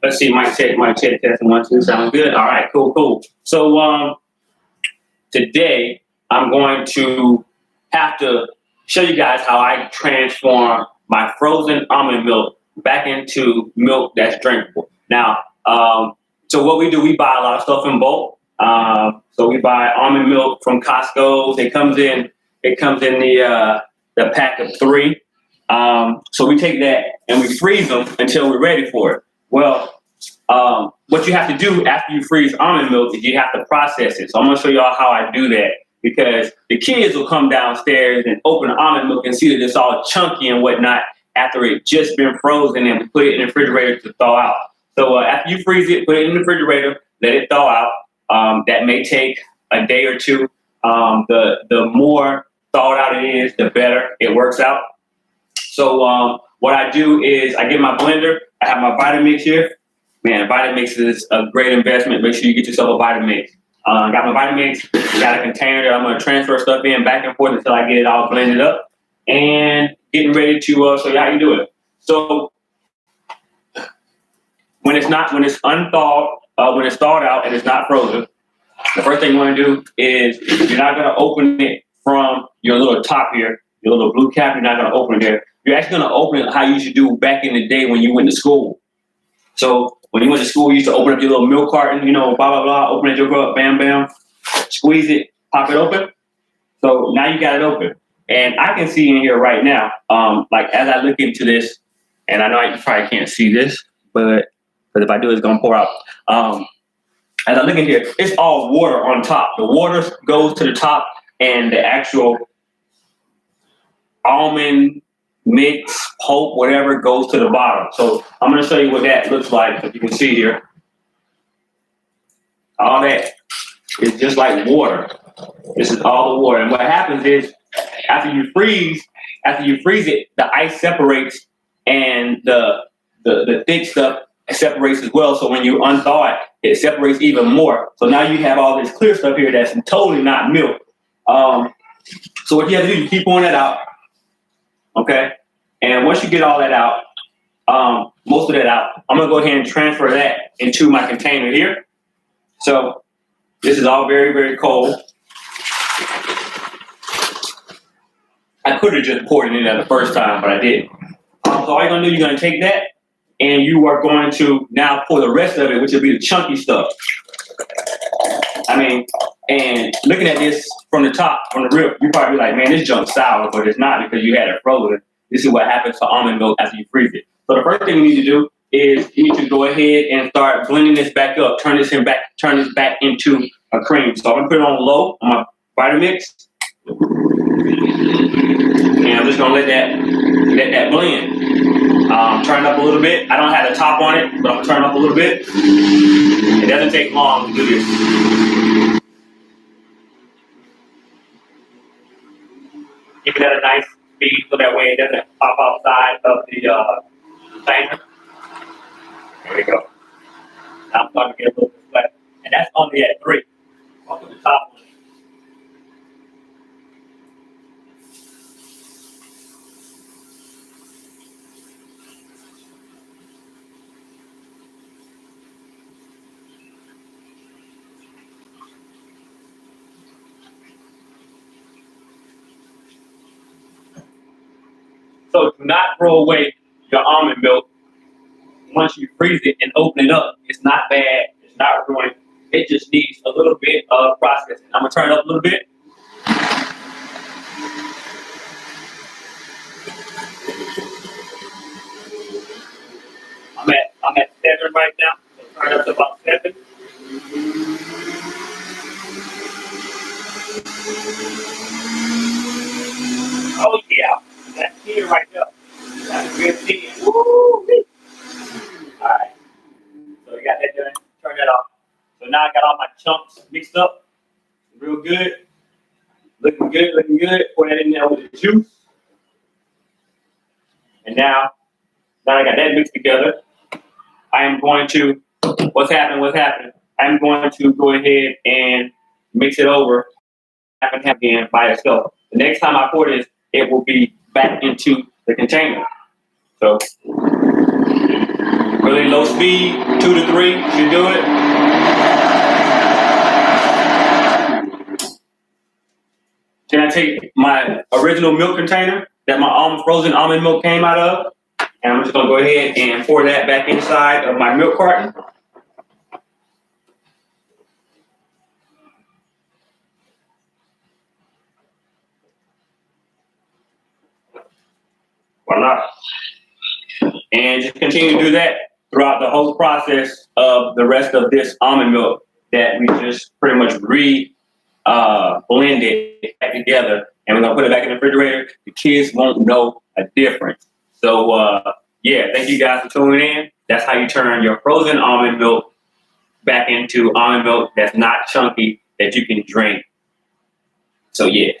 Let's see, mic check, testing 1, 2, sound good. All right, cool. So today I'm going to have to show you guys how I transform my frozen almond milk back into milk that's drinkable. Now, so what we do, we buy a lot of stuff in bulk. So we buy almond milk from Costco. It comes in the pack of 3. So we take that and we freeze them until we're ready for it. Well, what you have to do after you freeze almond milk is you have to process it. So I'm gonna show y'all how I do that, because the kids will come downstairs and open the almond milk and see that it's all chunky and whatnot after it just been frozen, and we put it in the refrigerator to thaw out. So after you freeze it, put it in the refrigerator, let it thaw out. That may take a day or 2. The more thawed out it is, the better it works out. So what I do is I get my blender. I have my Vitamix here. Man, Vitamix is a great investment. Make sure you get yourself a Vitamix. I got my Vitamix. Got a container that I'm going to transfer stuff in back and forth until I get it all blended up. And getting ready to show you how you do it. So when it's unthawed, when it's thawed out and it's not frozen, the first thing you want to do is you're not going to open it from your little top here, your little blue cap. You're not going to open it there. You're actually going to open it how you used to do back in the day when you went to school. So when you went to school, you used to open up your little milk carton, blah, blah, blah, open it, your up, bam, bam, squeeze it, pop it open. So now you got it open. And I can see in here right now, like as I look into this, and I know you probably can't see this, but if I do, it's going to pour out. As I look in here, it's all water on top. The water goes to the top, and the actual almond mix, pulp, whatever, goes to the bottom. So I'm going to show you what that looks like. If you can see here, all that is just like water. This is all the water. And what happens is after you freeze it, the ice separates and the thick stuff separates as well. So when you unthaw it, it separates even more. So now you have all this clear stuff here that's totally not milk. So what you have to do, you keep pouring that out. Okay, and once you get all that out, most of that out, I'm gonna go ahead and transfer that into my container here. So this is all very, very cold. I could have just poured it in there the first time, but I didn't. So all you're gonna do, you're gonna take that, and you are going to now pour the rest of it, which will be the chunky stuff. And looking at this from the top, from the rip, you probably be like, man, this junk's sour, but it's not because you had it frozen. This is what happens to almond milk after you freeze it. So the first thing you need to do is you need to go ahead and start blending this back up, turn this back into a cream. So I'm gonna put it on low on my Vitamix. And I'm just gonna let that blend. Turn up a little bit. I don't have the top on it, but I'm gonna turn up a little bit. It doesn't take long to do this. Give it at a nice speed so that way it doesn't pop outside of the container. There we go. Now I'm starting to get a little bit wet. And that's only at 3. I'll put the top one. So do not throw away your almond milk once you freeze it and open it up. It's not bad. It's not ruined. It just needs a little bit of processing. I'm gonna turn it up a little bit. I'm at 7 right now. So turn it up to about 7. Oh yeah. That's 10 right there. That's a good 10. Woo! Alright. So we got that done. Turn that off. So now I got all my chunks mixed up. Real good. Looking good, looking good. Pour that in there with the juice. And now I got that mixed together, I am going to, what's happening? I'm going to go ahead and mix it over. Again by itself. The next time I pour this, it will be back into the container. So really low speed, 2 to 3 should do it. Then I take my original milk container that my frozen almond milk came out of, and I'm just gonna go ahead and pour that back inside of my milk carton. Voila. And just continue to do that throughout the whole process of the rest of this almond milk that we just pretty much blended back together. And we're gonna put it back in the refrigerator. The kids won't know a difference. So yeah, thank you guys for tuning in. That's how you turn your frozen almond milk back into almond milk that's not chunky, that you can drink. So yeah.